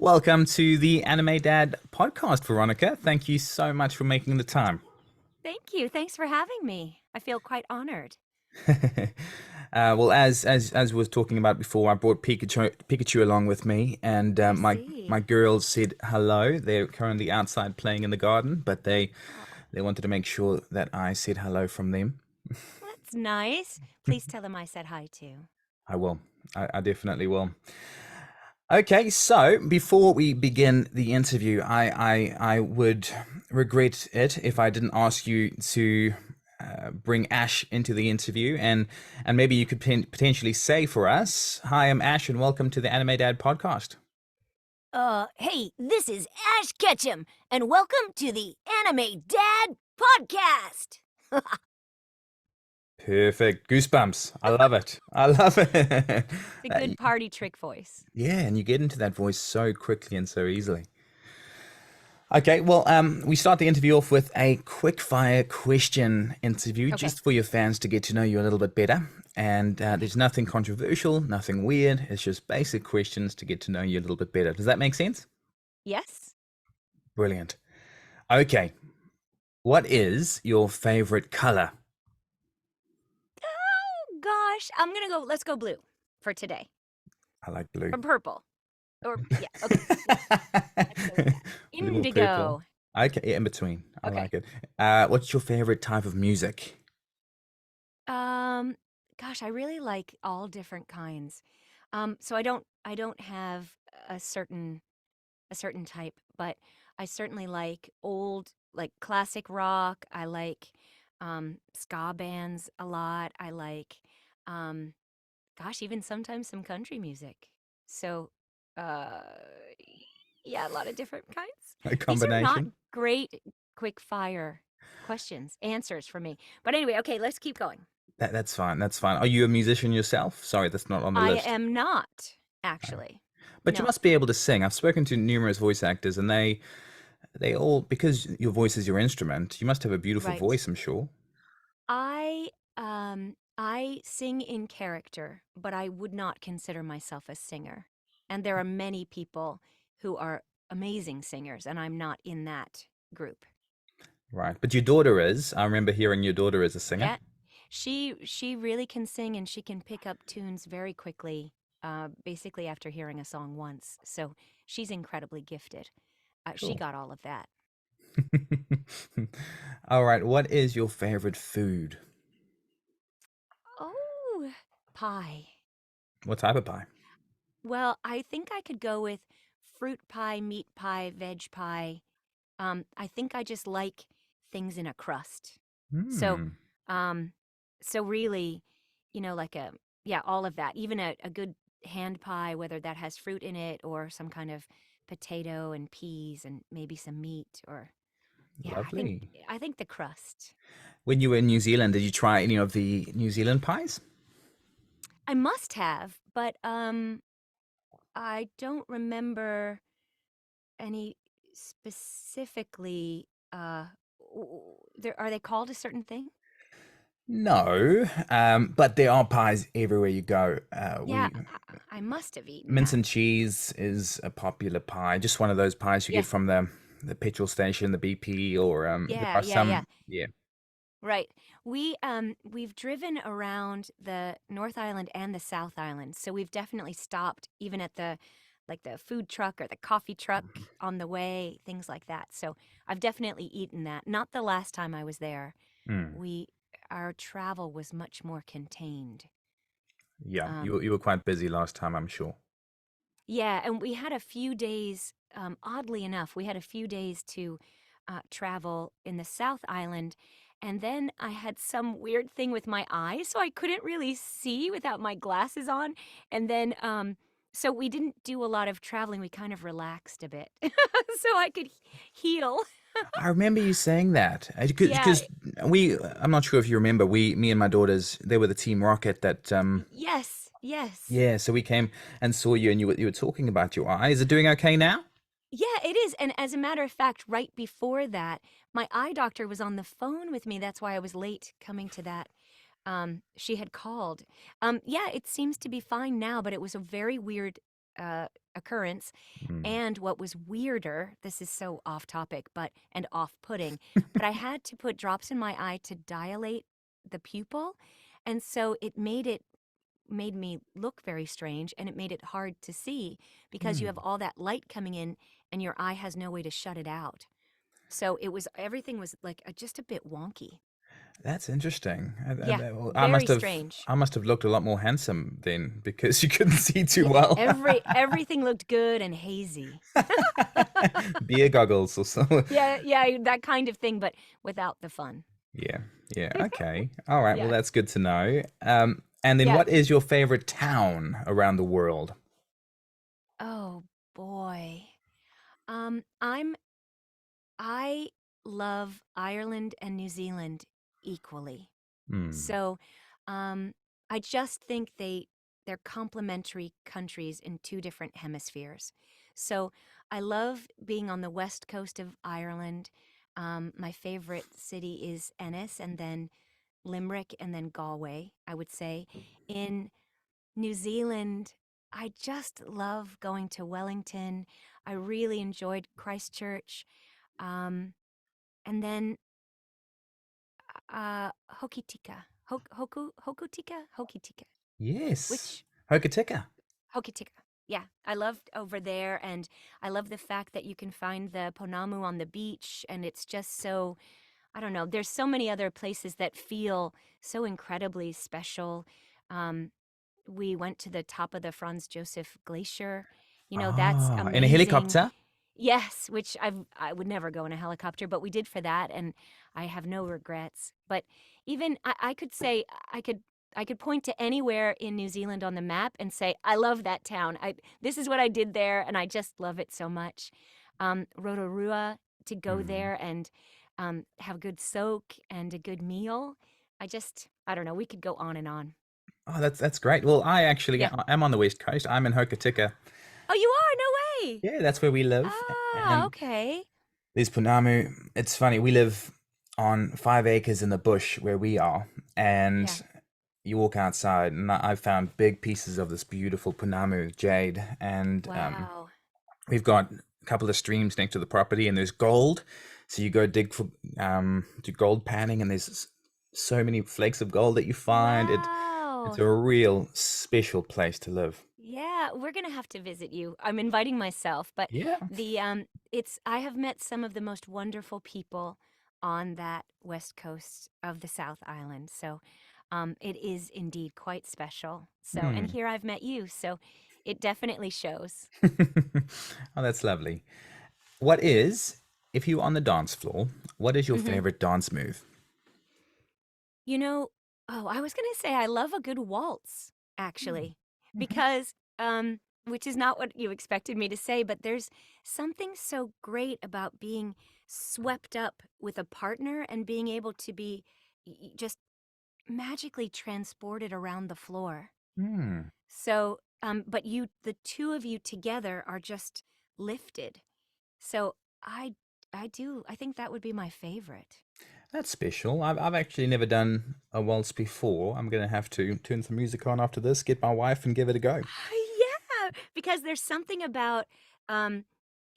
Welcome to the Anime Dad podcast, Veronica. Thank you so much for making the time. Thank you. Thanks for having me. I feel quite honored. Well, as was talking about before, I brought Pikachu along with me, and I my see. girls said hello. They're currently outside playing in the garden, but Oh, they wanted to make sure that I said hello from them. that's nice. Please tell them I said hi too. I will. I definitely will. Okay, so before we begin the interview, I would regret it if I didn't ask you to bring Ash into the interview, and maybe you could potentially say for us, "Hi, I'm Ash, and welcome to the Anime Dad podcast." Hey, this is Ash Ketchum, and welcome to the Anime Dad Podcast. Perfect, goosebumps. I love it. I love it. It's a good party trick voice. Yeah, and you get into that voice so quickly and so easily. Okay, well, we start the interview off with a quick fire question interview Okay, just for your fans to get to know you a little bit better. And okay. there's nothing controversial, nothing weird. It's just basic questions to get to know you a little bit better. Does that make sense? Yes? Brilliant. Okay, what is your favorite color? Oh, gosh. Let's go blue for today. I like blue. Or purple. Or, yeah, okay. Yeah, let's go with that. Blue or purple? Indigo. Okay, yeah, in between. I Okay. like it. What's your favorite type of music? Um, Gosh, I really like all different kinds. So I don't have a certain a certain type, but I certainly like old, like classic rock. I like ska bands a lot. I like um gosh, even sometimes some country music. So uh yeah, a lot of different kinds. A These are not combination? great quick fire answers for me. But anyway, okay, let's keep going. That's fine. That's fine. Are you a musician yourself? Sorry, that's not on the I list. am not, actually. But you No. must be able to sing. I've spoken to numerous voice actors, and they all, because your voice is your instrument, you must have a beautiful Right. voice, I'm sure. I sing in character, but I would not consider myself a singer. And there are many people who are amazing singers, and I'm not in that group. Right. But your daughter is. I remember hearing your daughter is a singer. Yeah. She really can sing and she can pick up tunes very quickly, basically after hearing a song once. So she's incredibly gifted. She Cool. got all of that. All right. What is your favorite food? Oh, pie. What type of pie? Well, I think I could go with fruit pie, meat pie, veg pie. I think I just like things in a crust. So, Hmm. um, so really, like yeah, all of that. Even a good hand pie, whether that has fruit in it or some kind of potato and peas and maybe some meat or yeah, I think Lovely. I think the crust. When you were in New Zealand, did you try any of the New Zealand pies? I must have, but I don't remember any specifically. Are they called a certain thing? No, but there are pies everywhere you go. Yeah, We I must have eaten Mince that. and cheese is a popular pie, just one of those pies you Yeah, get from the petrol station, the BP, or there yeah, are yeah, yeah. some, yeah, Right. We've driven around the North Island and the South Island, so we've definitely stopped even at the like the food truck or the coffee truck on the way, things like that. So I've definitely eaten that. Not the last time I was there. mm, We Our travel was much more contained. yeah. Um, You were quite busy last time, I'm sure. Yeah, and we had a few days, oddly enough, we had a few days to travel in the South Island. And then I had some weird thing with my eyes, so I couldn't really see without my glasses on. And then, so we didn't do a lot of traveling. We kind of relaxed a bit so I could heal. I remember you saying that Yeah, because I'm not sure if you remember, me and my daughters, they were the Team Rocket that, yes, yes. yeah. So we came and saw you, and you were talking about your eye. Is it doing okay now? Yeah, it is. And as a matter of fact, right before that, my eye doctor was on the phone with me. That's why I was late coming to that. She had called. Yeah, it seems to be fine now, but it was a very weird. occurrence. Mm. And what was weirder, this is so off topic, but and off putting, but I had to put drops in my eye to dilate the pupil. And so it made me look very strange and it made it hard to see because you have Mm. all that light coming in and your eye has no way to shut it out. So everything was like just a bit wonky. That's interesting. Yeah, Well, very strange. I must have looked a lot more handsome then because you couldn't see too Yeah, well. everything looked good and hazy. Beer goggles or so. Yeah, yeah, that kind of thing, but without the fun. Yeah, yeah. Okay. All right. Well, Yeah, that's good to know. And then yeah. what is your favorite town around the world? Oh boy. I'm I love Ireland and New Zealand equally. Hmm. So, um, I just think they're complementary countries in two different hemispheres. So, I love being on the west coast of Ireland. My favorite city is Ennis, and then Limerick, and then Galway. I would say in New Zealand, I just love going to Wellington. I really enjoyed Christchurch. Um, and then Hokitika. Hokutika? Hokitika. Yes. Which Hokitika. Hokitika. Yeah, I loved over there and I love the fact that you can find the Ponamu on the beach and it's just so I don't know, there's so many other places that feel so incredibly special. Um, we went to the top of the Franz Josef Glacier. You know, that's Ah, in a amazing. helicopter? Yes, which I would never go in a helicopter, but we did for that, and I have no regrets. But even I could say I could point to anywhere in New Zealand on the map and say I love that town. I This is what I did there, and I just love it so much. Rotorua to go Hmm. there and have good soak and a good meal. I don't know. We could go on and on. Oh, that's great. Well, I actually Yeah. am on the West Coast. I'm in Hokitika. Oh, you are? No way. Yeah, that's where we live. Ah, And okay. there's Punamu. It's funny. We live on 5 acres in the bush where we are, Yeah. and you walk outside, and I've found big pieces of this beautiful Punamu jade, and Wow. we've got a couple of streams next to the property, and there's gold. So you go dig for do gold panning, and there's so many flakes of gold that you find. It's Wow. a real special place to live. Yeah, we're gonna have to visit you. I'm inviting myself, but Yeah. it's I have met some of the most wonderful people on that west coast of the South Island. So, it is indeed quite special. So, and Hmm. here I've met you, so it definitely shows. Oh, that's lovely. What is, if you're on the dance floor, what is your Mhm. favorite dance move? You know, oh, I was gonna say I love a good waltz, Hmm. actually, Okay. because, which is not what you expected me to say, but there's something so great about being swept up with a partner and being able to be just magically transported around the floor. Hmm. So, but the two of you together are just lifted. So I think that would be my favorite. That's special. I've actually never done a waltz before. I'm gonna have to turn some music on after this, get my wife, and give it a go. Yeah, because there's something about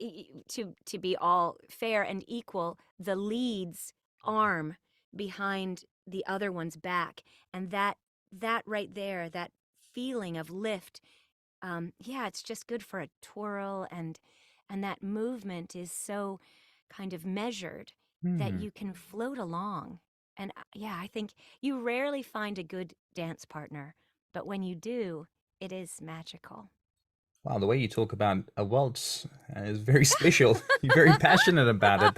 to be all fair and equal, the lead's arm behind the other one's back, and that right there, that feeling of lift, yeah, it's just good for a twirl, and that movement is so kind of measured that Hmm. you can float along. And yeah, I think you rarely find a good dance partner, but when you do, it is magical. Wow, the way you talk about a waltz is very special. You're very passionate about it.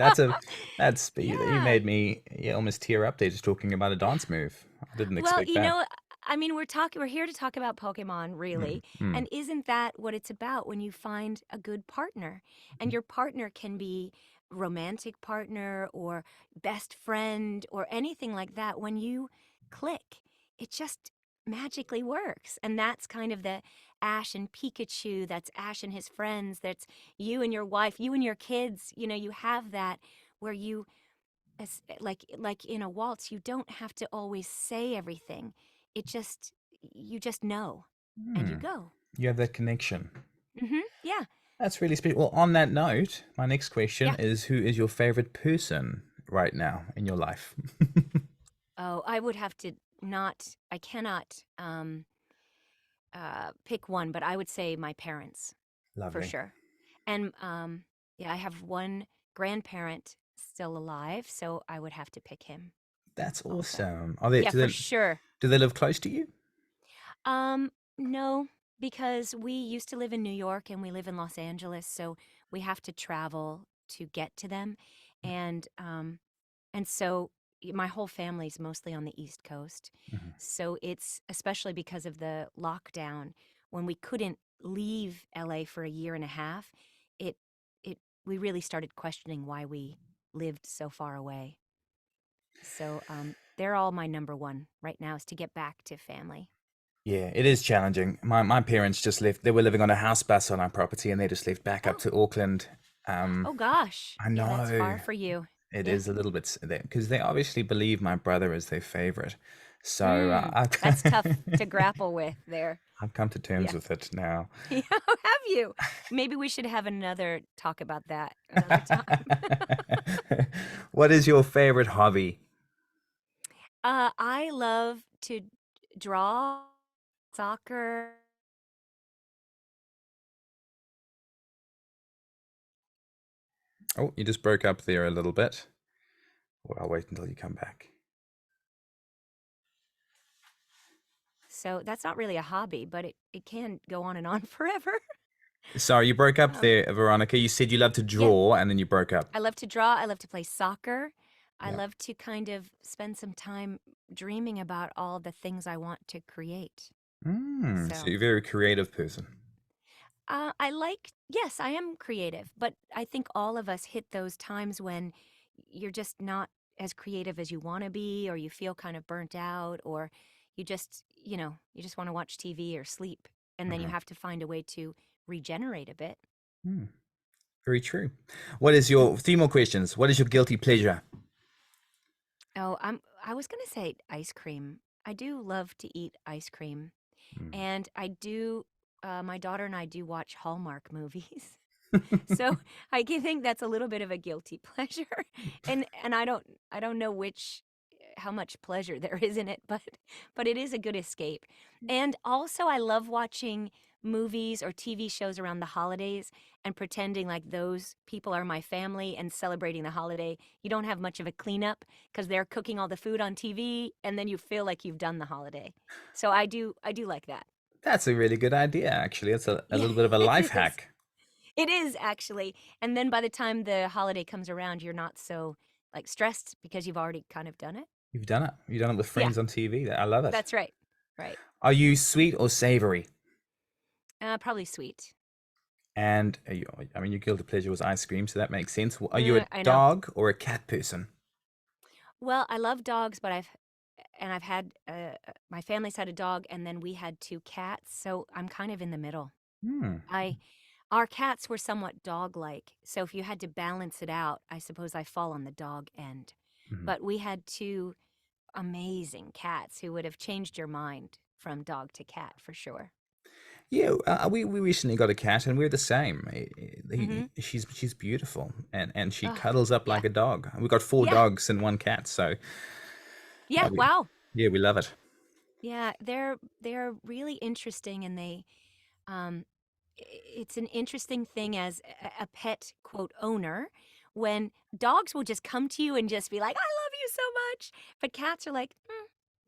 You Yeah. made me, yeah, almost tear up there just talking about a dance move. I didn't Well, expect that. I mean, we're here to talk about Pokemon, Hmm. really. Hmm. And isn't that what it's about when you find a good partner? And your partner can be romantic partner or best friend or anything like that. When you click, it just magically works. And that's kind of the Ash and Pikachu, that's Ash and his friends, that's you and your wife, you and your kids. You know, you have that where you like in a waltz, you don't have to always say everything. It just you just know and you Hmm. go. You have that connection. Yeah. That's really special. Well, on that note, my next question Yeah. is, who is your favorite person right now in your life? Oh, I would have to not. I cannot pick one, but I would say my parents for Lovely. sure. And yeah, I have one grandparent still alive, so I would have to pick him That's also. awesome. Are they, Yeah, for sure. do they live close to you? No, because we used to live in New York and we live in Los Angeles, so we have to travel to get to them. And so my whole family's mostly on the East Coast. Mhm. So it's especially because of the lockdown when we couldn't leave LA for a year and a half, it it we really started questioning why we lived so far away. So they're all my number one right now is to get back to family. Yeah, it is challenging. My parents just left. They were living on a house bus on our property, and they just left back up Oh, to Auckland. Um, oh gosh. I Yeah, that's know far for you. it Yeah. is a little bit because they obviously believe my brother is their favorite. So That's I've tough to grapple with there. I've come to terms Yeah. with it now. Yeah, have you? Maybe we should have another talk about that another time. What is your favorite hobby? I love to draw, soccer. Oh, you just broke up there a little bit. Well, I'll wait until you come back. So that's not really a hobby, but it can go on and on forever. Sorry, you broke up Um, there, Veronica. You said you love to yeah, draw, and then you broke up. I love to draw. I love to play soccer. I Yeah. love to kind of spend some time dreaming about all the things I want to create. So So you're a very creative person. yes, I am creative, but I think all of us hit those times when you're just not as creative as you want to be, or you feel kind of burnt out, or you just want to watch TV or sleep. And then you Mhm. have to find a way to regenerate a bit. Hmm, very true. What is your three more questions? What is your guilty pleasure? Oh, I was going to say ice cream. I do love to eat ice cream. Hmm. And my daughter and I do watch Hallmark movies. So I can think that's a little bit of a guilty pleasure, and I don't know how much pleasure there is in it, but it is a good escape. And also, I love watching movies or TV shows around the holidays and pretending like those people are my family and celebrating the holiday. You don't have much of a cleanup because they're cooking all the food on TV, and then you feel like you've done the holiday. So I do like that. That's a really good idea, actually. It's a Yeah, little bit of a life it is. hack. It is actually. And then by the time the holiday comes around, you're not so like stressed because you've already kind of done it. You've done it. You've done it with Yeah, friends on TV. I love it. that's right. Right. Are you sweet or savory? Probably sweet. And I mean, your guilty pleasure was ice cream, so that makes sense. Are you a I know. dog or a cat person? Well, I love dogs, but I've had my family's had a dog, and then we had two cats, so I'm kind of in the middle. Hmm. I Our cats were somewhat dog-like, so if you had to balance it out, I suppose I fall on the dog end. Mhm. But we had two amazing cats who would have changed your mind from dog to cat for sure. Yeah, we recently got a cat, and we're the same. Mhm. She's beautiful, and she Oh, cuddles up yeah. like a dog. We got four Yeah. dogs and one cat, so Yeah, we, wow. yeah, we love it. Yeah, they're really interesting and um it's an interesting thing as a pet quote owner when dogs will just come to you and just be like, "I love you so much." But cats are like,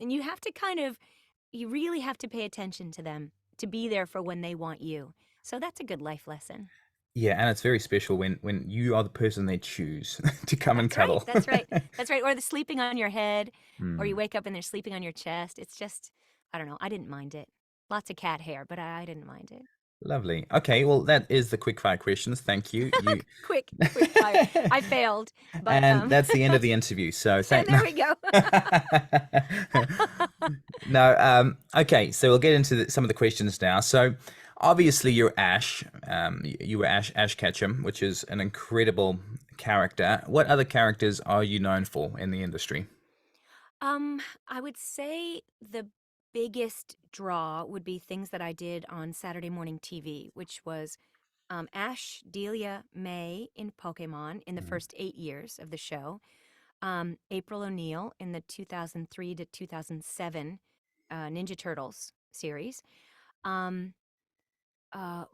and you really have to pay attention to them to be there for when they want you. So that's a good life lesson. Yeah, and it's very special when you are the person they choose to come and That's right. cuddle. That's right. That's right. Or the sleeping on your head, or you Hmm, wake up and they're sleeping on your chest. It's just, I don't know. I didn't mind it. Lots of cat hair, but I didn't mind it. lovely. Okay, well, that is the quick fire questions. Thank you. You Quick fire. I failed, but and that's the end of the interview. So and thank no. there we go. No, okay, so we'll get into some of the questions now. So, obviously, you're Ash. You were Ash Ketchum, which is an incredible character. What other characters are you known for in the industry? um, I would say biggest draw would be things that I did on Saturday morning TV, which was Ash, Delia, May in Pokemon in the Mm, first 8 years of the show, April O'Neil in the 2003 to 2007 Ninja Turtles series. Um, uh,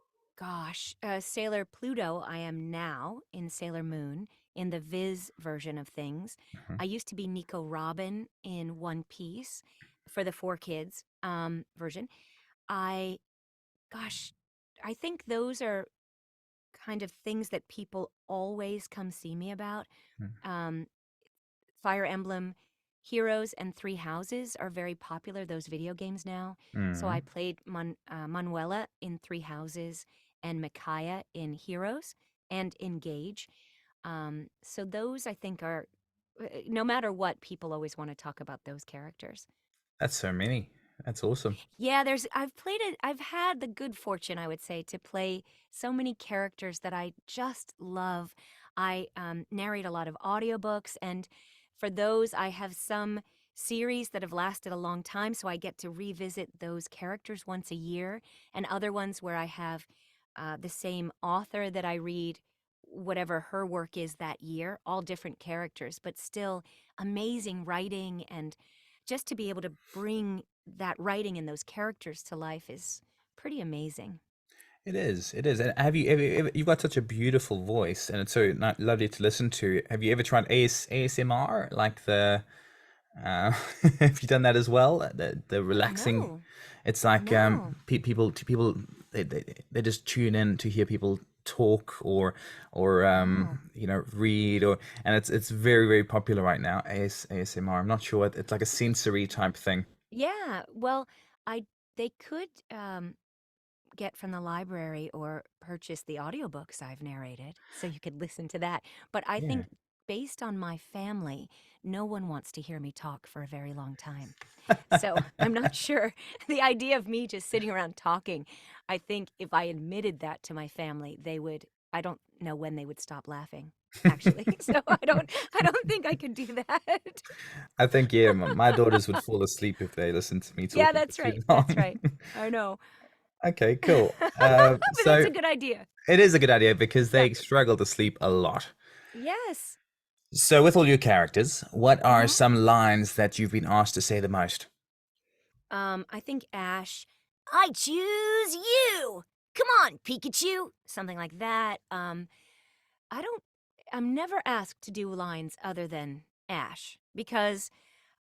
Sailor Pluto, I am now in Sailor Moon in the Viz version of things. mhm, I used to be Nico Robin in One Piece for the 4 Kids version. I, gosh, I think those are kind of things that people always come see me about. Um, Fire Emblem Heroes and Three Houses are very popular, those video games now. So I mm. played Manuela in Three Houses and Micaiah in Heroes and Engage. So those I think are, no matter what, people always want to talk about those characters. That's so many. That's awesome. Yeah, I've had the good fortune, I would say, to play so many characters that I just love. I narrate a lot of audiobooks, and for those, I have some series that have lasted a long time, so I get to revisit those characters once a year, and other ones where I have the same author that I read, whatever her work is that year, all different characters, but still amazing writing, and just to be able to bring that writing and those characters to life is pretty amazing. It is. It is. And you've got such a beautiful voice, and it's so lovely to listen to. Have you ever tried ASMR? Like have you done that as well? The Oh, relaxing. no. It's like No. people they just tune in to hear people talk or Oh. read or and it's very very popular right now. ASMR. I'm not sure what it's like a sensory type thing. Yeah. Well, I they could get from the library or purchase the audiobooks I've narrated so you could listen to that. But I Yeah. think based on my family, no one wants to hear me talk for a very long time. So I'm not sure. The idea of me just sitting around talking, I think if I admitted that to my family, they would, I don't know when they would stop laughing, actually. So I don't think I could do that. I think yeah, my daughters would fall asleep if they listened to me Yeah, talking for that's too right. That's long. right. I know. Okay, cool. But that's So a good idea. it is a good idea because Yeah. they struggle to sleep a lot. Yes. So with all your characters, what are Hmm. some lines that you've been asked to say the most? I think Ash, I choose you. Come on, Pikachu. Something like that. I don't, I'm never asked to do lines other than Ash because,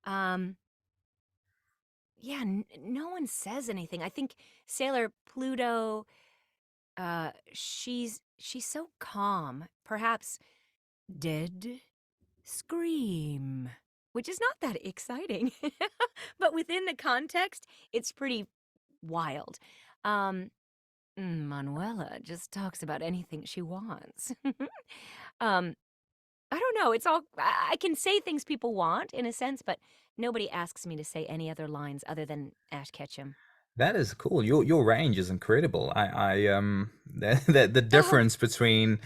um, yeah, no one says anything. I think Sailor Pluto, she's so calm. Perhaps dead scream, which is not that exciting, but within the context, it's pretty wild. Um, Manuela just talks about anything she wants. um, I don't know. It's all I can say things people want in a sense, but nobody asks me to say any other lines other than Ash Ketchum. That is cool. Your range is incredible. The Oh, difference between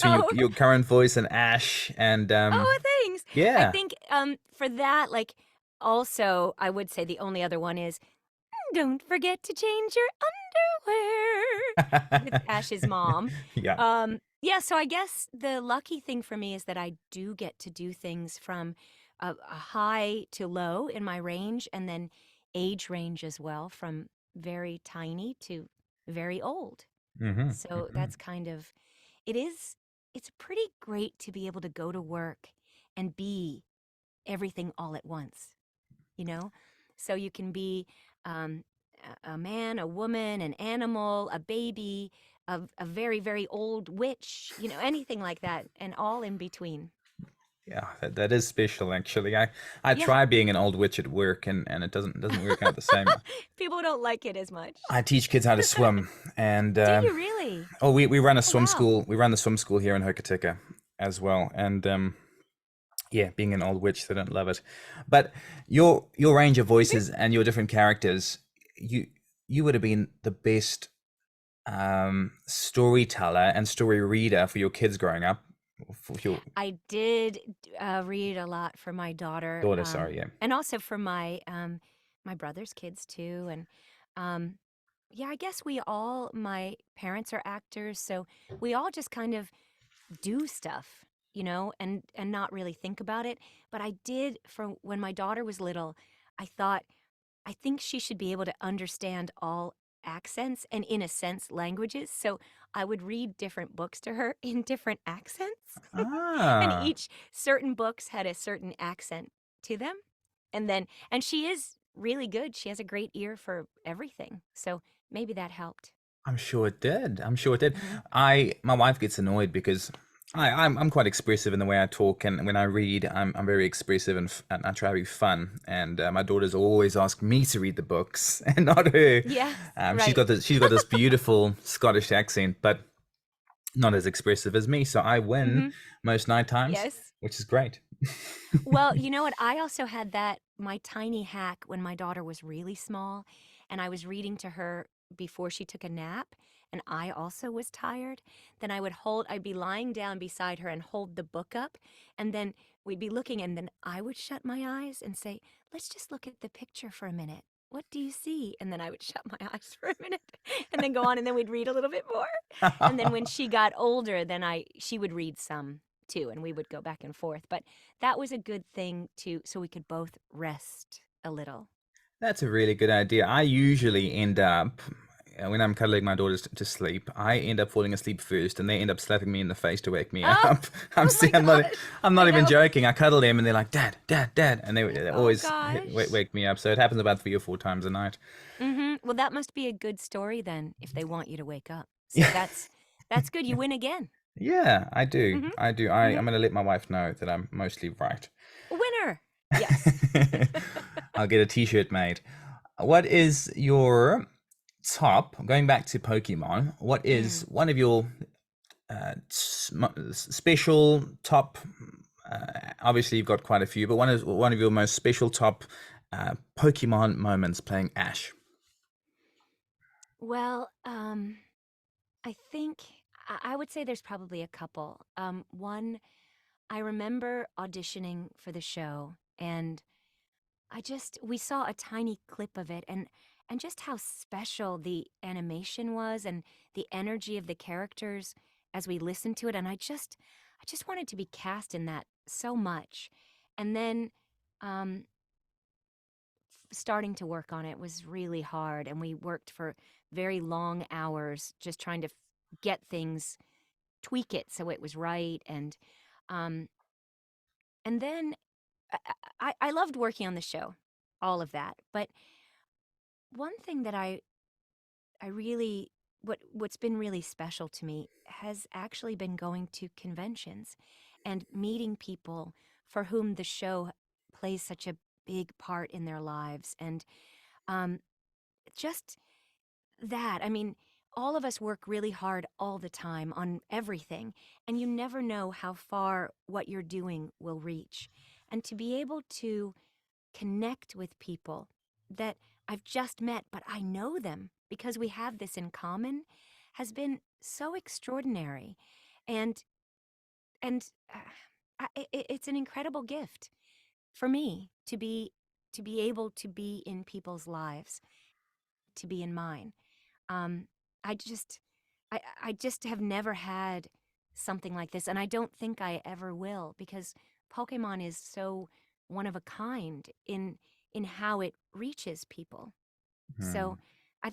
oh, your current voice and Ash and oh, thanks. I yeah. think for that, like, also I would say the only other one is don't forget to change your underwear with Ash's mom. Yeah. Yeah, so I guess the lucky thing for me is that I do get to do things from a high to low in my range and then age range as well, from very tiny to very old. Hmm. So that's kind of, it is, it's pretty great to be able to go to work and be everything all at once, you know? So you can be um, a man, a woman, an animal, a baby, a very, very old witch, anything like that, and all in between. Yeah, that is special actually. I Yeah. try being an old witch at work and it doesn't work out the same. People don't like it as much. I teach kids how to swim and Do you really? we run a Oh, swim wow. school. We run the swim school here in Hokitika as well. And yeah, being an old witch, they don't love it. But your range of voices and your different characters, you you would have been the best storyteller and story reader for your kids growing up. For your I did read a lot for my daughter, daughter, sorry, yeah. and also for my my brother's kids too, and um, yeah, I guess my parents are actors, so we all just kind of do stuff, and not really think about it. But I did, from when my daughter was little, I thought, I think she should be able to understand all accents and, in a sense, languages. So I would read different books to her in different accents. And Ah, each certain books had a certain accent to them. And she is really good. She has a great ear for everything. So maybe that helped. I'm sure it did. I'm sure it did. Hmm. My wife gets annoyed because I'm quite expressive in the way I talk, and when I read, I'm very expressive and I try to be fun. And my daughters always ask me to read the books and not her. Yes, She's right. got this beautiful Scottish accent, but not as expressive as me. So I win Hmm. most night times, Yes. which is great. Well, you know what? I also had my tiny hack when my daughter was really small, and I was reading to her before she took a nap, and I also was tired. Then I'd be lying down beside her and hold the book up, and then we'd be looking, and then I would shut my eyes and say, "Let's just look at the picture for a minute. What do you see?" And then I would shut my eyes for a minute and then go on, and then we'd read a little bit more. And then when she got older, then she would read some too, and we would go back and forth. But that was a good thing so we could both rest a little. That's a really good idea. I usually end up, when I'm cuddling my daughters to sleep, I end up falling asleep first, and they end up slapping me in the face to wake me Oh, up. oh my gosh. I'm not I even know. joking. I cuddle them, and they're like, "Dad, Dad, Dad," and they Oh always gosh. wake me up. So it happens about 3 or 4 times a night. Well, that must be a good story then if they want you to wake up. So Yeah, that's good. You win again. yeah, I do. Mhm. I do. Mhm. I'm gonna let my wife know that I'm mostly right. Winner. Yes. I'll get a T-shirt made. What is your top? Going back to Pokemon, what is Mm. one of your special top? Obviously, you've got quite a few, but one of your most special top Pokemon moments playing Ash. Well, I think I would say there's probably a couple. One, I remember auditioning for the show, and we saw a tiny clip of it, and just how special the animation was and the energy of the characters as we listened to it, and I just wanted to be cast in that so much. And then um starting to work on it was really hard, and we worked for very long hours just trying to get things, tweak it so it was right. Um and then I loved working on the show, all of that. But one thing that I really what's been really special to me has actually been going to conventions and meeting people for whom the show plays such a big part in their lives. And um, just that, I mean, all of us work really hard all the time on everything, and you never know how far what you're doing will reach. And to be able to connect with people that I've just met, but I know them because we have this in common, has been so extraordinary. And and it's an incredible gift for me to be able to be in people's lives, to be in mine. Um, I just I just have never had something like this, and I don't think I ever will, because Pokemon is so one of a kind in how it reaches people. Hmm. So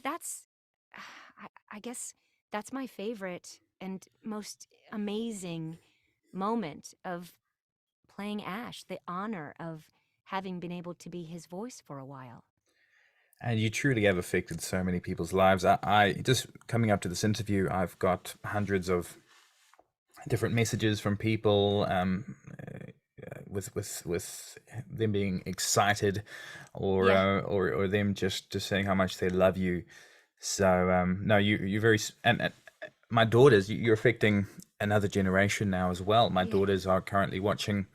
that's I guess that's my favorite and most amazing moment of playing Ash, the honor of having been able to be his voice for a while. And you truly have affected so many people's lives. I just coming up to this interview, I've got hundreds of different messages from people with them being excited, Yeah. or them just saying how much they love you. So no, you're very and my daughters, you're affecting another generation now as well. My Yeah. daughters are currently watching.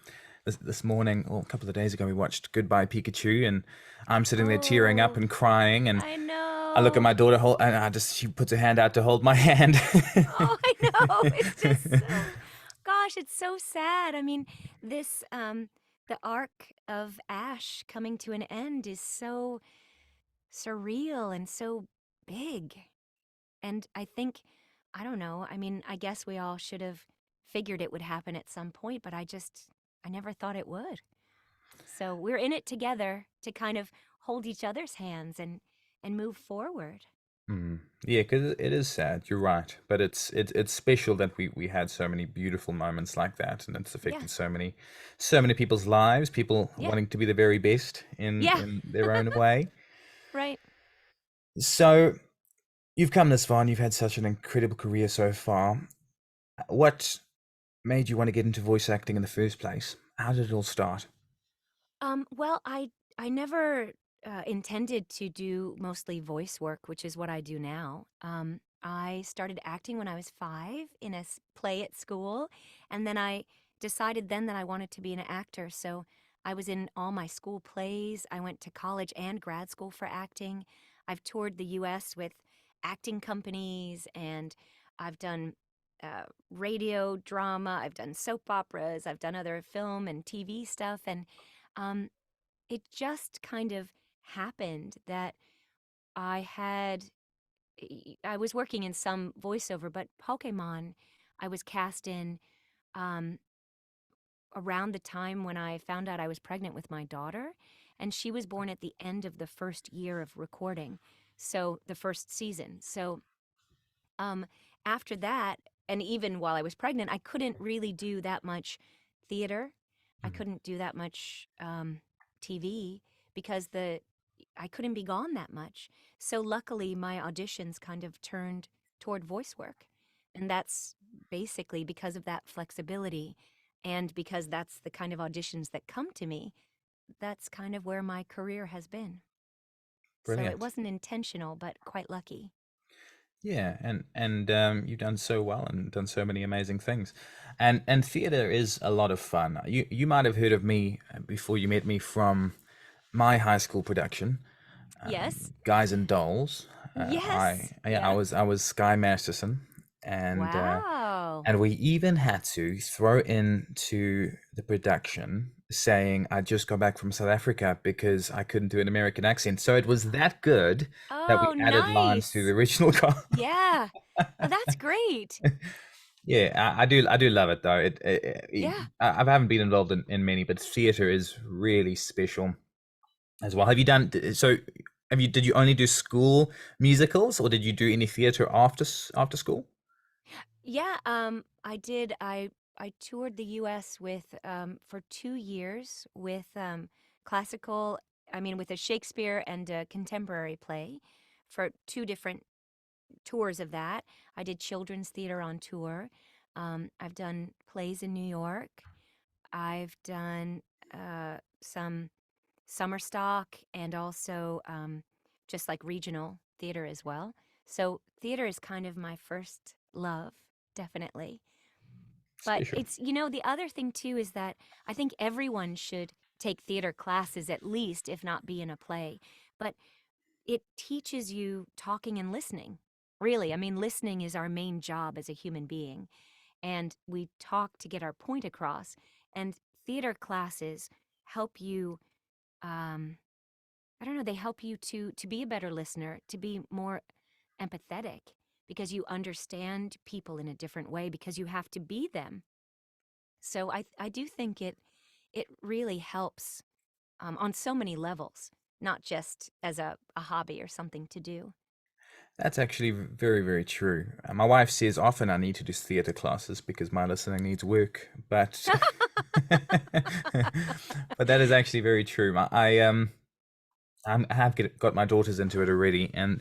This morning, or a couple of days ago, we watched Goodbye Pikachu, and I'm sitting there tearing up Oh, and crying, and I I look at know. my daughter, and she puts her hand out to hold my hand. Oh, I know. It's just so, gosh, it's so sad. I mean, the arc of Ash coming to an end is so. surreal and so big. And I think, I don't know, I mean, I guess we all should have figured it would happen at some point, but I never thought it would. So we're in it together to kind of hold each other's hands and move forward. Mm. Yeah, because it is sad. You're right, but it's special that we had so many beautiful moments like that, and it's Yeah, affected so many people's lives. People yeah, wanting to be the very best yeah, in their own way. right. So you've come this far, and you've had such an incredible career so far. What made you want to get into voice acting in the first place? How did it all start? Well, I never intended to do mostly voice work, which is what I do now. I started acting when I was 5 in a play at school, and then I decided then that I wanted to be an actor. So I was in all my school plays. I went to college and grad school for acting. I've toured the U.S. with acting companies, and I've done radio drama. I've done soap operas. I've done other film and TV stuff, and um, it just kind of happened that I had I was working in some voiceover, but Pokemon I was cast in um, around the time when I found out I was pregnant with my daughter, and she was born at the end of the first year of recording, so the first season. So um, after that, and even while I was pregnant, I couldn't really do that much theater. I Mhm. couldn't do that much TV because I couldn't be gone that much. So luckily, my auditions kind of turned toward voice work, and that's basically because of that flexibility, and because that's the kind of auditions that come to me. That's kind of where my career has been. So it Brilliant. wasn't intentional, but quite lucky. Yeah, and you've done so well and done so many amazing things, and theater is a lot of fun. You might have heard of me before you met me from my high school production, Yes. Guys and Dolls. Yes. Yeah. I was Sky Masterson, Wow. and we even had to throw into the production saying I just got back from South Africa because I couldn't do an American accent. So it was that good that we Oh, added lines to the nice. original cast. Yeah. Oh, that's great. Yeah, I do love it though. Yeah. I haven't been involved in many, but theater is really special as well. Have you done so? Have you did you only do school musicals, or did you do any theater after school? Yeah, I did. I toured the U.S. with for 2 years with classical. I mean, with a Shakespeare and a contemporary play, for two different tours of that. I did children's theater on tour. I've done plays in New York. I've done some summer stock and also just like regional theater as well. So theater is kind of my first love, definitely. But Special. it's, the other thing too is that I think everyone should take theater classes at least, if not be in a play. But it teaches you talking and listening. Really, I mean, listening is our main job as a human being. And we talk to get our point across. And theater classes help you I don't know, they help you to be a better listener, to be more empathetic because you understand people in a different way because you have to be them. So I do think it really helps on so many levels, not just as a hobby or something to do. That's actually very, very true. My wife says often I need to do theater classes because my listening needs work, but but that is actually very true. I have got my daughters into it already, and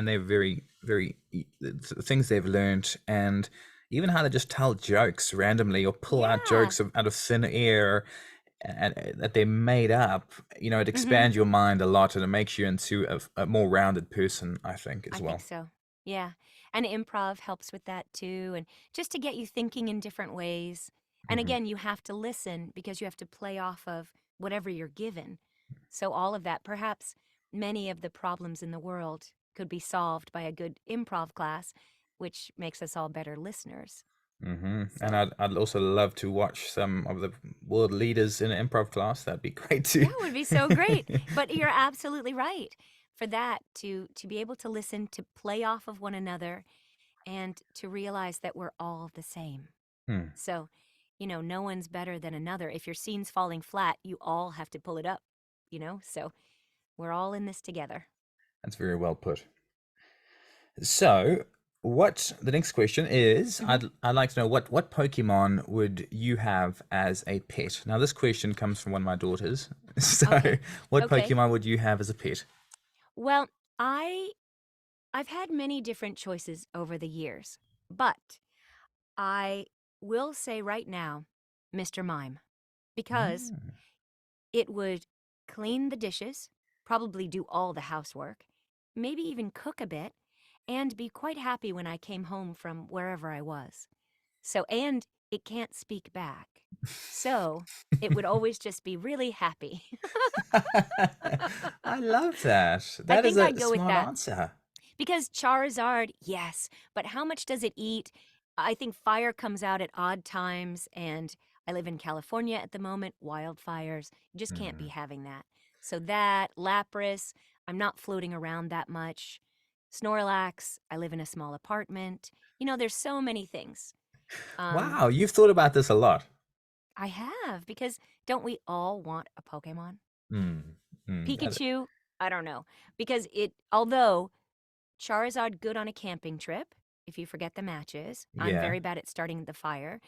they're very the things they've learned, and even how to just tell jokes randomly or pull out Yeah. jokes out of thin air and that they're made up. You know, it Hmm. expands your mind a lot, and it makes you into a more rounded person, I think, I as think well. so. Yeah. And improv helps with that too. And just to get you thinking in different ways. And Hmm. again, you have to listen because you have to play off of whatever you're given. So, all of that, perhaps many of the problems in the world could be solved by a good improv class, which makes us all better listeners. And So, I'd also love to watch some of the world leaders in an improv class. That'd be great yeah, too. it would be so great. But you're absolutely right. for that to be able to listen, to play off of one another, and to realize that we're all the same. Hmm. So, no one's better than another. If your scene's falling flat, you all have to pull it up, So we're all in this together. That's very well put. So, what the next question is, Hmm. I'd like to know what Pokemon would you have as a pet? Now, this question comes from one of my daughters. So, Okay. what Okay. Pokemon would you have as a pet? Well, I've had many different choices over the years, but I will say right now, Mr. Mime, because Mm. it would clean the dishes, probably do all the housework, maybe even cook a bit, and be quite happy when I came home from wherever I was. So, and it can't speak back. So, it would always just be really happy. I love that. I That is think a I'd go with smart that. answer. Because Charizard, yes, but how much does it eat? I think fire comes out at odd times, and I live in California at the moment, wildfires. You just can't be Hmm. having that. So that, Lapras, I'm not floating around that much. Snorlax, I live in a small apartment. There's so many things. Um, Wow, you've thought about this a lot. I have, because don't we all want a Pokemon? Hmm. Hmm. Pikachu, I don't know. Because although Charizard, good on a camping trip, if you forget the matches. I'm Yeah. very bad at starting the fire.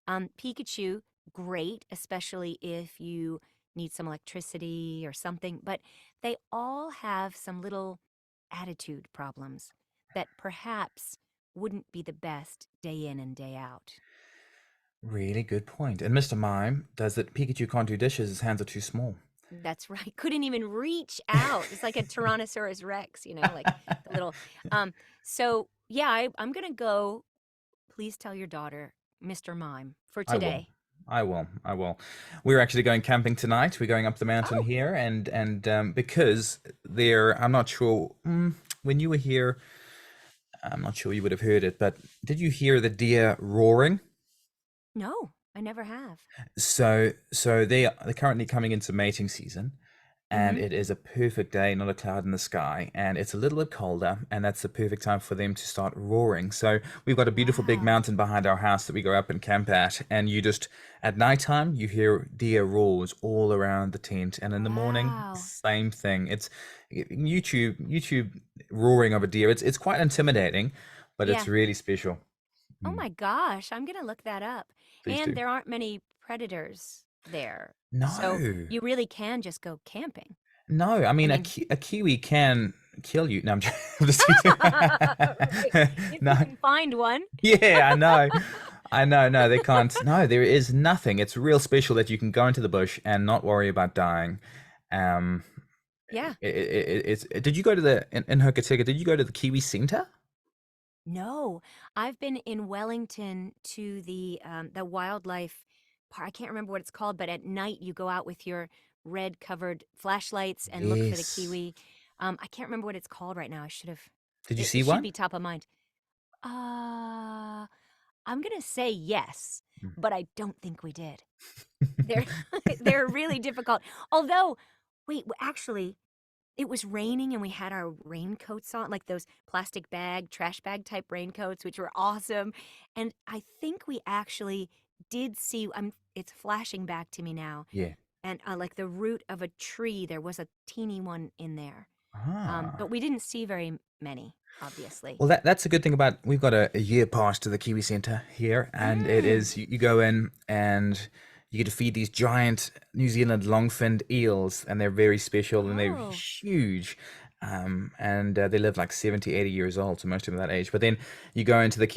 Pikachu, great, especially if you need some electricity or something. But they all have some little attitude problems that perhaps wouldn't be the best day in and day out. Really good point. And Mr. Mime does that Pikachu can't do dishes, his hands are too small. That's right. Couldn't even reach out. It's like a Tyrannosaurus Rex, like the little. Um, so yeah, I'm gonna go. Please tell your daughter, Mr. Mime, for I will. today. I will. I will. We're actually going camping tonight. We're going up the mountain Oh, here, and because there, I'm not sure when you were here. I'm not sure you would have heard it, but did you hear the deer roaring? no, I never have. So they're currently coming into mating season, and Mm-hmm. it is a perfect day, not a cloud in the sky, and it's a little bit colder, and that's the perfect time for them to start roaring. So we've got a beautiful big Wow. mountain behind our house that we go up and camp at, and you just at nighttime you hear deer roars all around the tent, and in the morning Wow. same thing. It's YouTube roaring of a deer. It's quite intimidating, but it's Yeah. really special. Oh Mm, my gosh, I'm gonna look that up. please And do. there aren't many predators there. So No. you really can just go camping. No, I I mean mean, a kiwi can kill you. No, I'm just teasing. right. If No, you can find one. yeah, I know, I know. No, they can't. No, there is nothing. It's real special that you can go into the bush and not worry about dying. Um, Yeah. it's. Did you go to in Hokitika? Did you go to the Kiwi Center? No, I've been in Wellington to the wildlife park. I can't remember what it's called, but at night you go out with your red covered flashlights and look for the Yes. kiwi. I can't remember what it's called right now. I should have. Did you It see should one? be top of mind. Uh, I'm gonna say yes, Mm. but I don't think we did. They're they're really difficult. Although, wait, actually, it was raining and we had our raincoats on, like those plastic bag, trash bag type raincoats, which were awesome. And I think we actually did see, it's flashing back to me now. Yeah. And like the root of a tree, there was a teeny one in there. But Ah. we didn't see very many, obviously. Well, that's a good thing about we've got a year pass to the Kiwi Centre here, and it Mm. is you go in and you get to feed these giant New Zealand long-finned eels, and they're very special and they're Oh, huge. And they live like 70, 80 years old, so most of them are that age. But then you go into the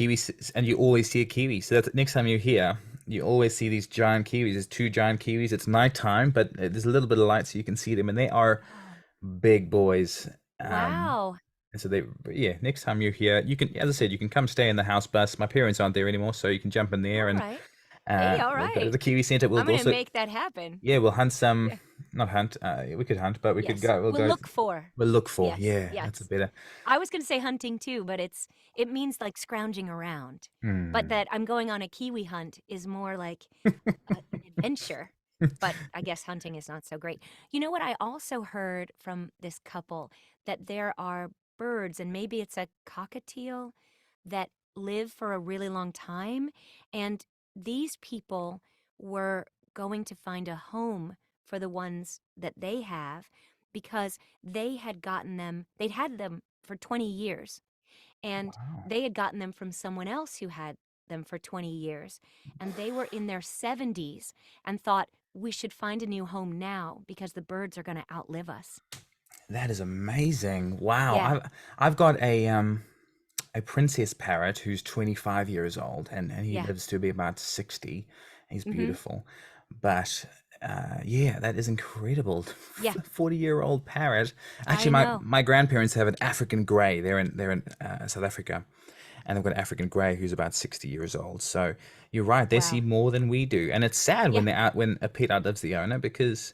and you always see a kiwi. So that's next time you're here, you always see these giant kiwis. There's two giant kiwis. It's nighttime, but there's a little bit of light so you can see them, and they are oh, big boys. wow. And so they, yeah, next time you're here, you can, as I said, you can come stay in the house bus. My parents aren't there anymore, so you can jump in there All and right. Hey, all we'll go to right. the Kiwi Centre. We'll I'm going to also, make that happen. yeah, we'll hunt some, Yeah. not hunt, we could hunt, but we could Yes. go, We'll look for. we'll look for, Yes. yeah, that's a Yes. better. I was gonna say hunting too, but it means like scrounging around. But Hmm. that I'm going on a kiwi hunt is more like an adventure. but I guess hunting is not so great. You know what? I also heard from this couple that there are birds, and maybe it's a cockatiel, that live for a really long time. And these people were going to find a home for the ones that they have because they'd had them for 20 years and Wow. they had gotten them from someone else who had them for 20 years. And they were in their 70s and thought, we should find a new home now because the birds are going to outlive us. That is amazing. Wow. Yeah. I've got a princess parrot who's 25 years old, and he Yeah. lives to be about 60. He's Mm-hmm. beautiful. But yeah, that is incredible. Yeah. 40-year-old parrot. I Actually, know. my grandparents have an African grey. They're in South Africa, and they've got an African grey who's about 60 years old. So you're right, they see Wow. more than we do. And it's sad Yeah. when a pet outlives the owner because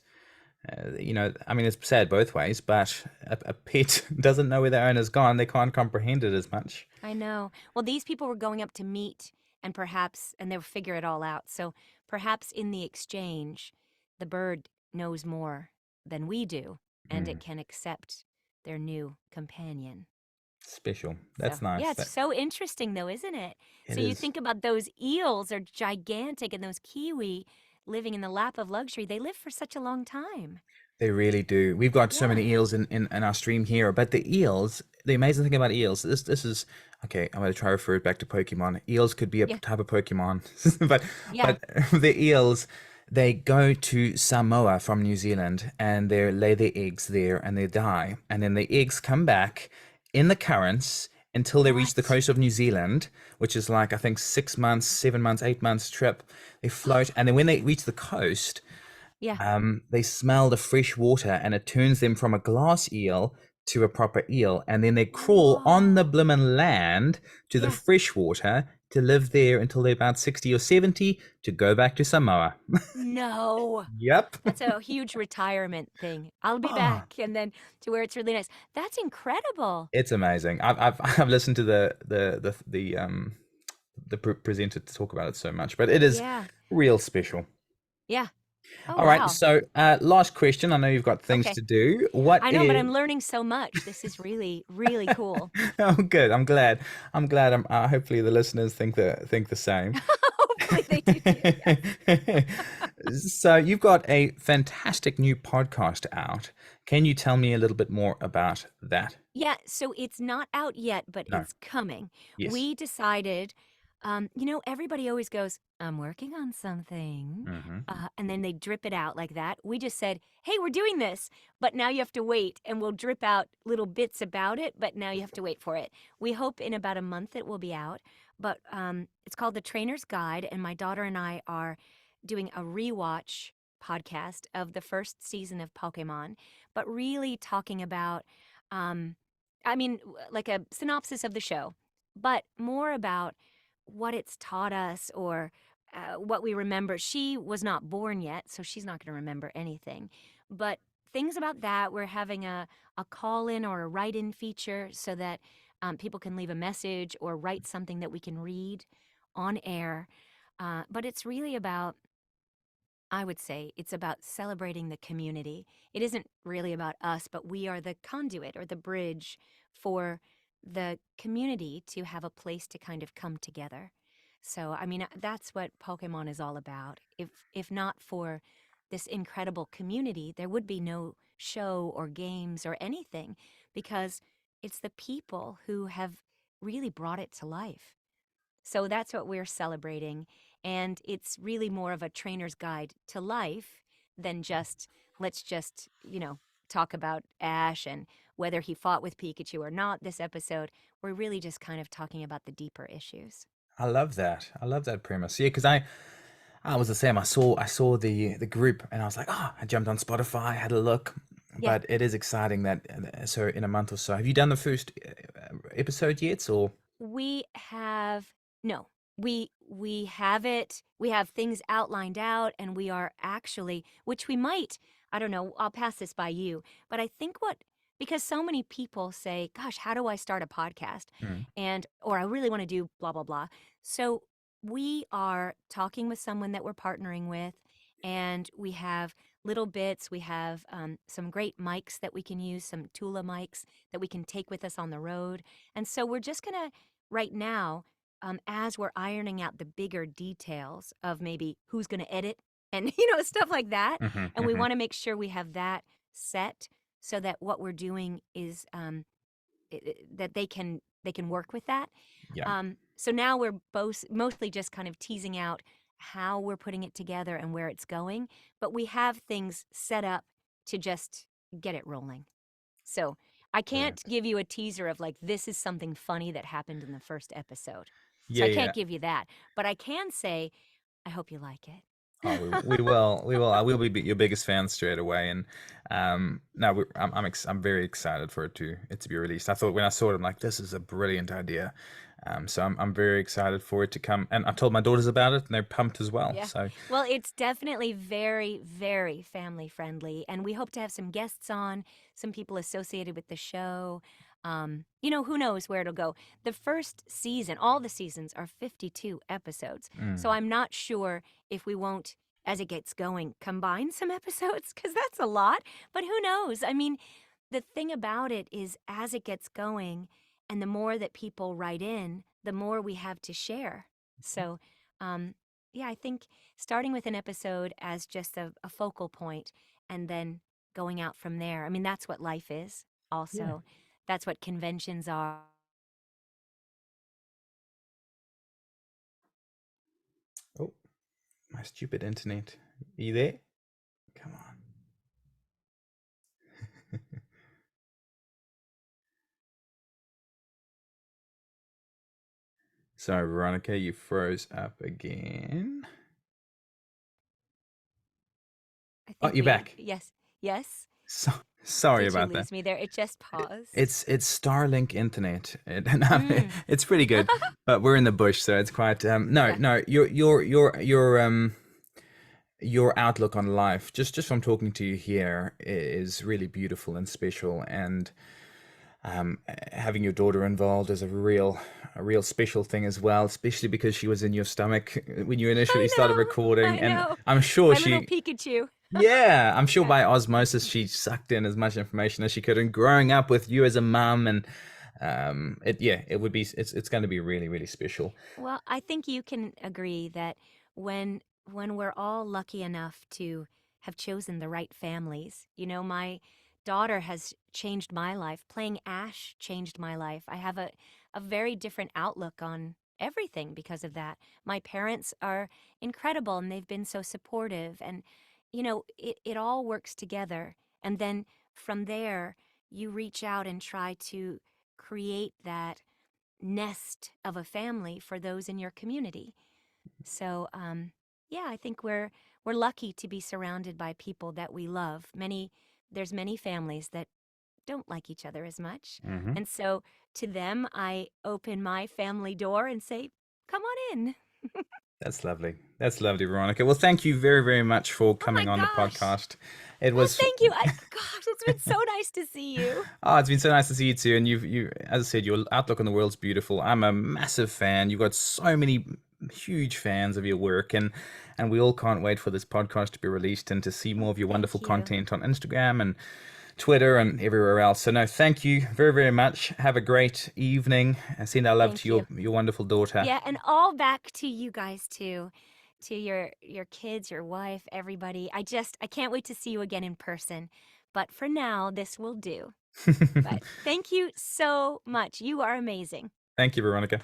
I mean, it's sad both ways, but a pet doesn't know where their owner's gone. They can't comprehend it as much. I know. Well, these people were going up to meet and they'll figure it all out. So perhaps in the exchange, the bird knows more than we do and Mm, it can accept their new companion. special. So, That's yeah, nice. it's That so interesting though, isn't it? it So you is. think about those eels are gigantic and those kiwi living in the lap of luxury. They live for such a long time. They really do. We've got so Yeah. many eels in our stream here, but the eels, the amazing thing about eels, this is okay. I'm going to try to refer it back to Pokemon. Eels could be a Yeah. type of Pokemon, but Yeah. but the eels, they go to Samoa from New Zealand and they lay their eggs there and they die, and then the eggs come back in the currents until they reach the What? coast of New Zealand, which is like I think 6 months, 7 months, 8 months trip. They float, and then when they reach the coast, Yeah. they smell the fresh water and it turns them from a glass eel to a proper eel. And then they crawl on the Whoa. bloomin' land to the Yeah. fresh water to live there until they're about 60 or 70 to go back to Samoa. No. Yep. That's a huge retirement thing. I'll be Oh, back and then to where it's really nice. That's incredible. it's amazing. I've listened to the presenter to talk about it so much, but it is Yeah. real special. Yeah. Oh, All right, wow. so last question. I know you've got things Okay. to do. What I know, but is I'm learning so much. This is really, really cool. Oh, good. I'm glad. I'm glad. Hopefully the listeners think the same. Hopefully they do too. Yes. So you've got a fantastic new podcast out. Can you tell me a little bit more about that? Yeah, so it's not out yet, but No. it's coming. Yes. We decided, everybody always goes, I'm working on something. Hmm. And then they drip it out like that. We just said, hey, we're doing this, but now you have to wait. And we'll drip out little bits about it, but now you have to wait for it. We hope in about a month it will be out. But it's called The Trainer's Guide. And my daughter and I are doing a rewatch podcast of the first season of Pokemon, but really talking about. Um, like a synopsis of the show, but more about what it's taught us or what we remember. She was not born yet, so she's not going to remember anything. But things about that, we're having a call in or a write in feature so that people can leave a message or write something that we can read on air. But it's really about I would say it's about celebrating the community. It isn't really about us, but we are the conduit or the bridge for the community to have a place to kind of come together. So, that's what Pokemon is all about. If not for this incredible community, there would be no show or games or anything because it's the people who have really brought it to life. So that's what we're celebrating. And it's really more of a trainer's guide to life than just, let's just, talk about Ash and whether he fought with Pikachu or not this episode. We're really just kind of talking about the deeper issues. I love that. I love that premise. Yeah, because I was the same. I saw the group and I was like, oh, I jumped on Spotify, had a look. Yeah. But it is exciting that so in a month or so. Have you done the first episode yet, or? We have no. We have it. We have things outlined out and we are actually which we might I don't know, I'll pass this by you, but I think what because so many people say, "Gosh, how do I start a podcast?" Mm. and or I really want to do blah blah blah. So we are talking with someone that we're partnering with and we have little bits. We have some great mics that we can use, some Tula mics that we can take with us on the road. And so we're just gonna, right now, as we're ironing out the bigger details of maybe who's gonna edit and stuff like that, Hmm. and we Hmm. want to make sure we have that set so that what we're doing is that they can work with that. Yeah. So now we're both mostly just kind of teasing out how we're putting it together and where it's going, but we have things set up to just get it rolling. So I can't Brilliant. give you a teaser of like this is something funny that happened in the first episode. So Yeah, I yeah. can't give you that, but I can say I hope you like Oh, it. we will. I will be your biggest fan straight away, and no, I'm very excited for it to be released. I thought when I saw it, I'm like, this is a brilliant idea. So I'm very excited for it to come, and I told my daughters about it, and they're pumped as well. Yeah. So Well, it's definitely very, very family friendly. And we hope to have some guests on, some people associated with the show. Who knows where it'll go. The first season, all the seasons are 52 episodes. So mm, I'm not sure if we won't, as it gets going, combine some episodes, because that's a lot. But who knows? I mean, the thing about it is, as it gets going and the more that people write in, the more we have to share. So, um, yeah, I think starting with an episode as just a focal point and then going out from there. I mean, that's what life is, yeah. also. That's what conventions are. Oh, my stupid internet. Are you there? Come on. Sorry, Veronica, you froze up again. I Oh, think you're back. yes, yes. So, sorry Did you about that. lose me there? It just paused. It's Starlink internet. Mm. It's pretty good, but we're in the bush, so it's quite no, Yeah. no. Your outlook on life, just from talking to you here, is really beautiful and special. And having your daughter involved is a real special thing as well, especially because she was in your stomach when you initially I started know. recording, I and know. I'm sure My little she Pikachu. yeah, I'm sure Yeah. by osmosis she sucked in as much information as she could. And growing up with you as a mum, and it would be it's going to be really really special. Well, I think you can agree that when we're all lucky enough to have chosen the right families, my daughter has changed my life. Playing Ash changed my life. I have a very different outlook on everything because of that. My parents are incredible and they've been so supportive, and it all works together. And then from there, you reach out and try to create that nest of a family for those in your community. So, yeah, I think we're lucky to be surrounded by people that we love. There's many families that don't like each other as much, Hmm. and so to them, I open my family door and say, "Come on in." That's lovely. That's lovely, Veronica. Well, thank you very very much for Oh my coming on the gosh! podcast. It Well, was thank you. Gosh, it's been so nice to see you. oh, it's been so nice to see you too. And as I said, your outlook on the world's beautiful. I'm a massive fan. You've got so many huge fans of your work, and we all can't wait for this podcast to be released and to see more Oh, of your wonderful thank you. content on Instagram and Twitter and everywhere else. So no, thank you very, very much. Have a great evening. And send our love to Thank you. your wonderful daughter. Yeah, and all back to you guys too, to your kids, your wife, everybody. I can't wait to see you again in person. But for now, this will do. But thank you so much. You are amazing. Thank you, Veronica.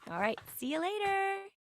All right, see you later.